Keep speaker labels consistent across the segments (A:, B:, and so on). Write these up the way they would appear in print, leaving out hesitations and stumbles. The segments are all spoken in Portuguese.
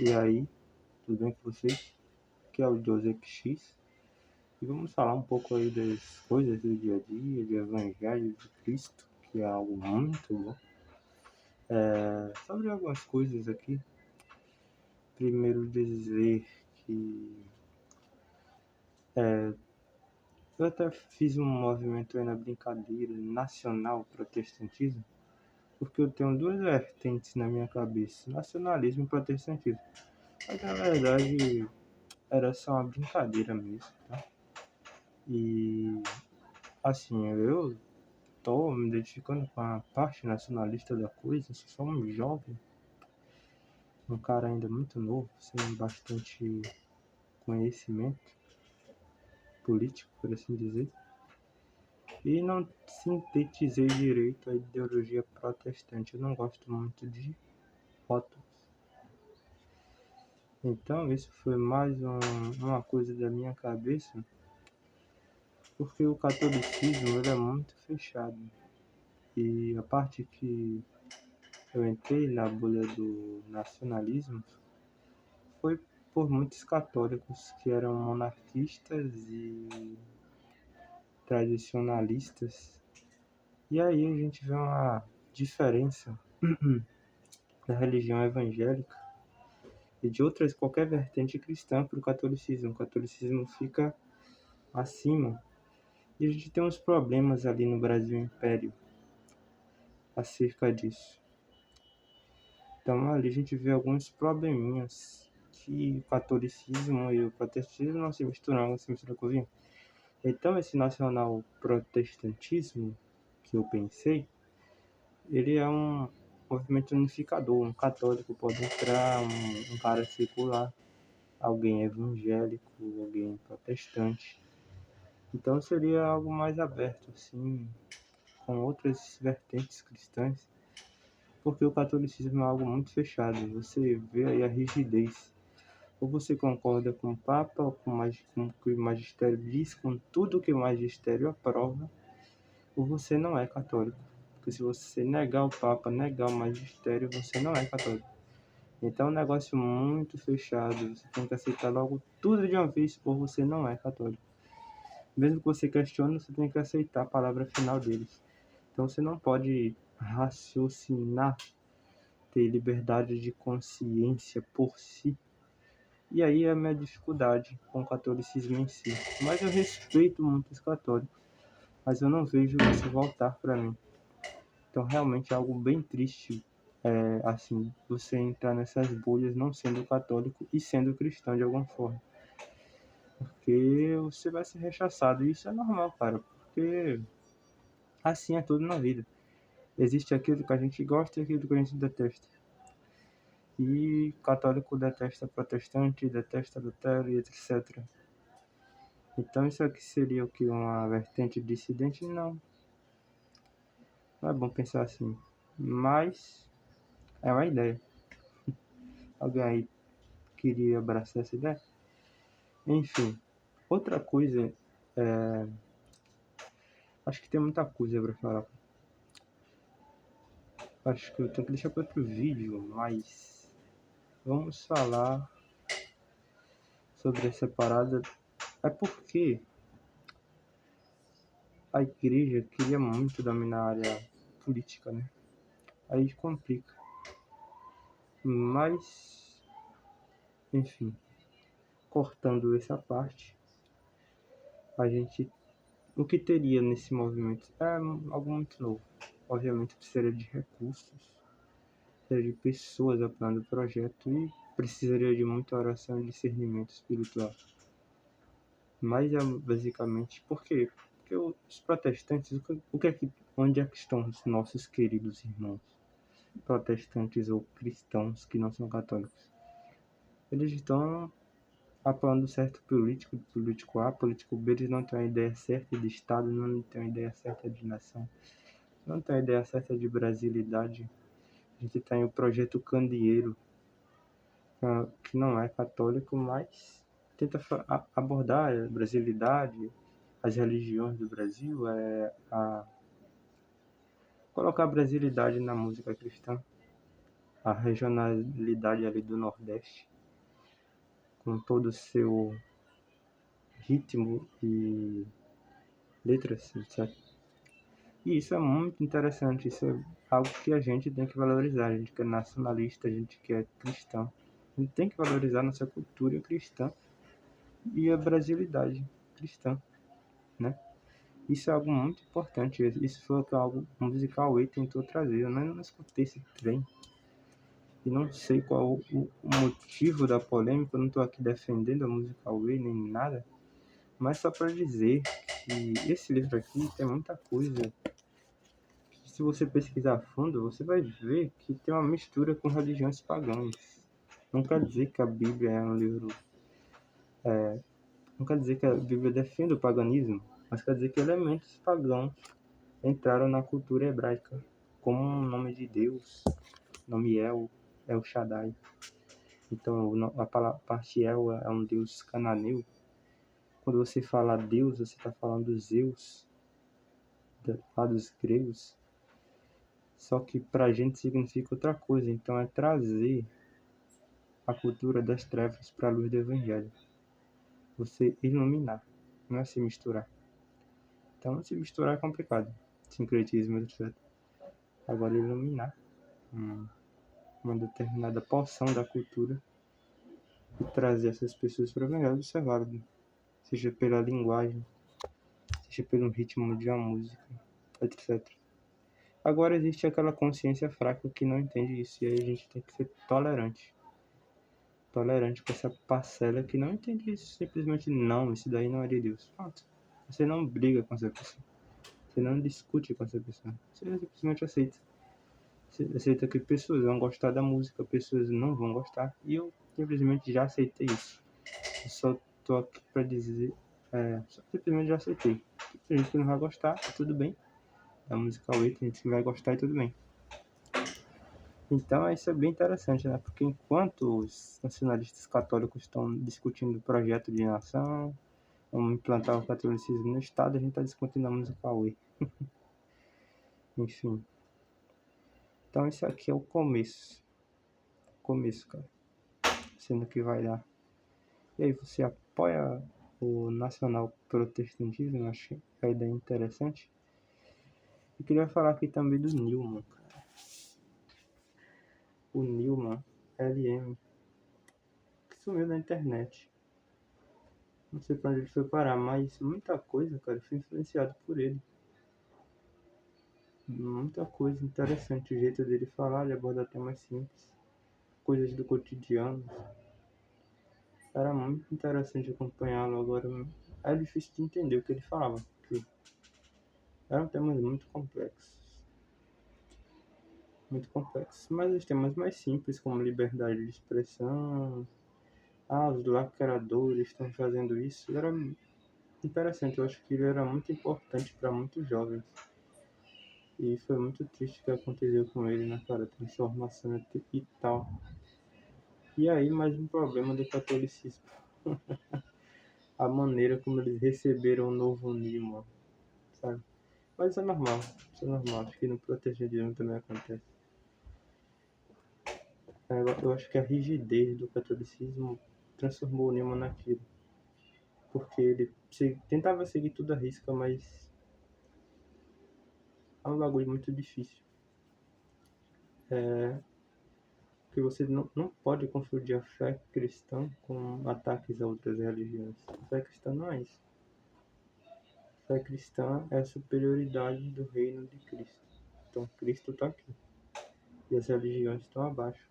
A: E aí, tudo bem com vocês? Aqui é o Joseph X e vamos falar um pouco aí das coisas do dia a dia, do Evangelho de Cristo, que é algo muito bom. Sobre algumas coisas aqui, primeiro dizer que eu até fiz um movimento aí na brincadeira nacional protestantismo, porque eu tenho duas vertentes na minha cabeça, nacionalismo e protestantismo. Mas na verdade era só uma brincadeira mesmo, tá? E assim, eu tô me identificando com a parte nacionalista da coisa, sou só um jovem, um cara ainda muito novo, sem bastante conhecimento político, por assim dizer, e não sintetizei direito a ideologia protestante. Eu não gosto muito de rótulos. Então, isso foi mais uma coisa da minha cabeça, porque o catolicismo ele é muito fechado. E a parte que eu entrei na bolha do nacionalismo foi por muitos católicos que eram monarquistas e tradicionalistas. E aí a gente vê uma diferença da religião evangélica e de outras qualquer vertente cristã para o catolicismo. O catolicismo fica acima. E a gente tem uns problemas ali no Brasil Império acerca disso. Então ali a gente vê alguns probleminhas que o catolicismo e o protestantismo não se misturam, não se misturam com o vinho. Então esse nacional protestantismo que eu pensei, ele é um movimento unificador. Um católico pode entrar, um cara secular, alguém evangélico, alguém protestante. Então seria algo mais aberto, assim, com outras vertentes cristãs, porque o catolicismo é algo muito fechado. Você vê aí a rigidez. Ou você concorda com o Papa, ou com o que o magistério diz, com tudo que o magistério aprova, ou você não é católico. Porque se você negar o Papa, negar o magistério, você não é católico. Então é um negócio muito fechado. Você tem que aceitar logo tudo de uma vez, ou você não é católico. Mesmo que você questione, você tem que aceitar a palavra final deles. Então você não pode raciocinar, ter liberdade de consciência por si. E aí é a minha dificuldade com o catolicismo em si. Mas eu respeito muito os católicos, mas eu não vejo isso voltar para mim. Então realmente é algo bem triste, assim, você entrar nessas bolhas não sendo católico e sendo cristão de alguma forma. Porque você vai ser rechaçado, e isso é normal, cara, porque assim é tudo na vida. Existe aquilo que a gente gosta e aquilo que a gente detesta. E católico detesta protestante, detesta Lutero e etc. Então isso aqui seria o que? Uma vertente dissidente? Não. Não é bom pensar assim. Mas é uma ideia. Alguém aí queria abraçar essa ideia? Enfim, outra coisa, acho que tem muita coisa para falar. Acho que eu tenho que deixar para outro vídeo, mas vamos falar sobre essa parada. É porque a igreja queria muito dominar a área política, né? Aí complica. Mas, enfim, cortando essa parte, a gente, o que teria nesse movimento é algo muito novo. Obviamente precisaria de recursos, precisaria de pessoas apoiando o projeto e precisaria de muita oração e discernimento espiritual. Mas é basicamente por quê? Porque os protestantes, onde é que estão os nossos queridos irmãos protestantes ou cristãos que não são católicos? Eles estão apoiando certo político A, político B, eles não têm a ideia certa de Estado, não têm a ideia certa de nação, não têm a ideia certa de brasilidade. A gente tem o projeto Candeeiro, que não é católico, mas tenta abordar a brasilidade, as religiões do Brasil, colocar a brasilidade na música cristã, a regionalidade ali do Nordeste, com todo o seu ritmo e letras, etc. E isso é muito interessante, isso é algo que a gente tem que valorizar, a gente que é nacionalista, a gente que é cristão. A gente tem que valorizar nossa cultura cristã e a brasilidade cristã, né? Isso é algo muito importante, isso foi algo que o Musical Way tentou trazer, eu não escutei esse trem, e não sei qual o motivo da polêmica, eu não estou aqui defendendo a Musical Way nem nada, mas só para dizer que esse livro aqui tem muita coisa que, se você pesquisar a fundo, você vai ver que tem uma mistura com religiões pagãs. Não quer dizer que a Bíblia é um livro, não quer dizer que a Bíblia defende o paganismo, mas quer dizer que elementos pagãos entraram na cultura hebraica, como o nome de Deus, o nome El Shaddai. Então, a parte El é um deus cananeu. Quando você fala Deus, você está falando Zeus, lá dos gregos. Só que para a gente significa outra coisa. Então, é trazer a cultura das trevas para a luz do Evangelho. Você iluminar, não é se misturar. Então, se misturar é complicado. Sincretismo, etc. Agora, iluminar uma determinada porção da cultura e trazer essas pessoas para o Evangelho, isso é válido. Seja pela linguagem, seja pelo ritmo de uma música, etc. Agora existe aquela consciência fraca que não entende isso, e aí a gente tem que ser tolerante. Tolerante com essa parcela que não entende isso, simplesmente não, isso daí não é de Deus. Pronto. Você não briga com essa pessoa. Você não discute com essa pessoa. Você simplesmente aceita. Você aceita que pessoas vão gostar da música, pessoas não vão gostar. E eu simplesmente já aceitei isso. Eu só tô aqui pra dizer, só simplesmente já aceitei. Tem gente que não vai gostar, tudo bem. Da música 8, tem gente que vai gostar e tudo bem. Então isso é bem interessante, né? Porque enquanto os nacionalistas católicos estão discutindo o projeto de nação, vamos implantar o catolicismo no Estado, a gente está discutindo a música Way. Enfim. Então isso aqui é o começo. Começo, cara. Sendo que vai dar. E aí, você apoia o nacional protestantismo? Eu acho a ideia interessante. Eu queria falar aqui também do Newman, cara. O Newman LM, que sumiu na internet. Não sei pra onde ele foi parar, mas muita coisa, cara, foi influenciado por ele. Muita coisa interessante. O jeito dele falar, ele aborda temas simples, coisas do cotidiano. Era muito interessante acompanhá-lo. Agora é difícil de entender o que ele falava, porque eram temas muito complexos. Muito complexos. Mas os temas mais simples, como liberdade de expressão, os lacradores estão fazendo isso, era interessante. Eu acho que ele era muito importante para muitos jovens. E foi muito triste o que aconteceu com ele, né, cara? Transformação e tal. E aí, mais um problema do catolicismo. A maneira como eles receberam o novo Nimo, sabe? Mas isso é normal, isso é normal. Acho que no protestantismo também acontece. Eu acho que a rigidez do catolicismo transformou o Nimo naquilo. Porque ele tentava seguir tudo à risca, mas é um bagulho muito difícil. Que você não pode confundir a fé cristã com ataques a outras religiões. A fé cristã não é isso. A fé cristã é a superioridade do reino de Cristo. Então Cristo está aqui e as religiões estão abaixo.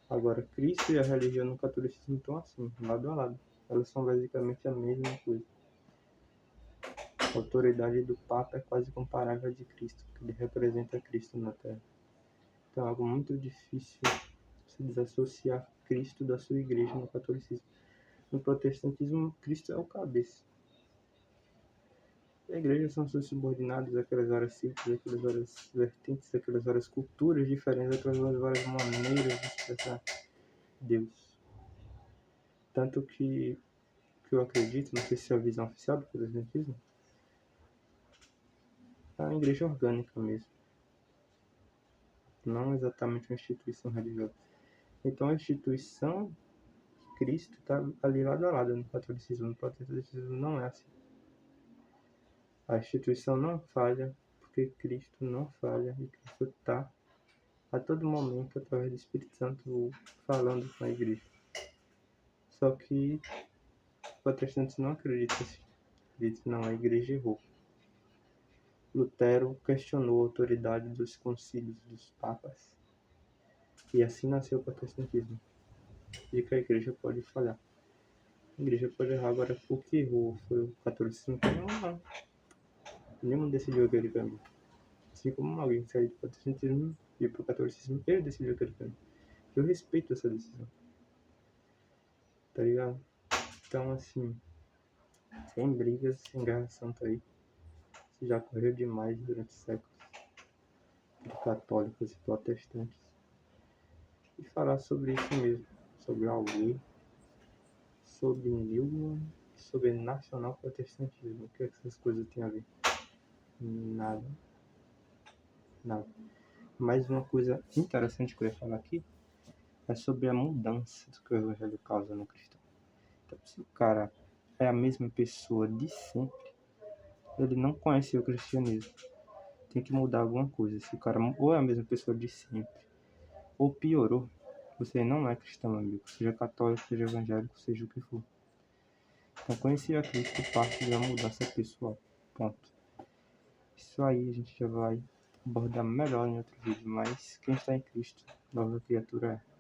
A: Agora, Cristo e a religião no catolicismo estão assim, lado a lado. Elas são basicamente a mesma coisa. A autoridade do Papa é quase comparável à de Cristo, porque ele representa Cristo na Terra. Então é algo muito difícil se desassociar Cristo da sua igreja no catolicismo. No protestantismo, Cristo é o cabeça. E a igreja são seus subordinados, aquelas várias ciclos, aquelas várias vertentes, aquelas várias culturas diferentes, aquelas várias maneiras de expressar Deus. Tanto que eu acredito, não sei se é a visão oficial do protestantismo, é a igreja orgânica mesmo. não exatamente uma instituição religiosa. Então a instituição de Cristo está ali lado a lado no catolicismo. No protestantismo não é assim. A instituição não falha, porque Cristo não falha, e Cristo está a todo momento, através do Espírito Santo, falando com a igreja. Só que os protestantes não acreditam assim. Acreditam que não, a igreja errou. Lutero questionou a autoridade dos concílios dos papas. E assim nasceu o protestantismo. De que a igreja pode falhar. A igreja pode errar. Agora, o que errou foi o catolicismo? Não. Nenhum decidiu aquele caminho. Assim como alguém saiu do protestantismo e ir para o catolicismo, ele decidiu aquele caminho. Eu respeito essa decisão. Tá ligado? Então, assim, sem brigas, sem guerra santa aí. Isso já correu demais durante séculos. Entre católicos e protestantes. E falar sobre isso mesmo. Sobre Alguém, sobre Newman, sobre nacional protestantismo. O que é que essas coisas têm a ver? Nada. Nada. Mais uma coisa interessante que eu ia falar aqui é sobre a mudança que o evangelho causa no cristão. Então, se o cara é a mesma pessoa de sempre, ele não conhece o cristianismo. Tem que mudar alguma coisa. Se o cara ou é a mesma pessoa de sempre, ou piorou, você não é cristão, amigo. Seja católico, seja evangélico, seja o que for. Então, conhecer a Cristo parte da mudança pessoal. Ponto. Isso aí a gente já vai abordar melhor em outro vídeo, mas quem está em Cristo, nova criatura é.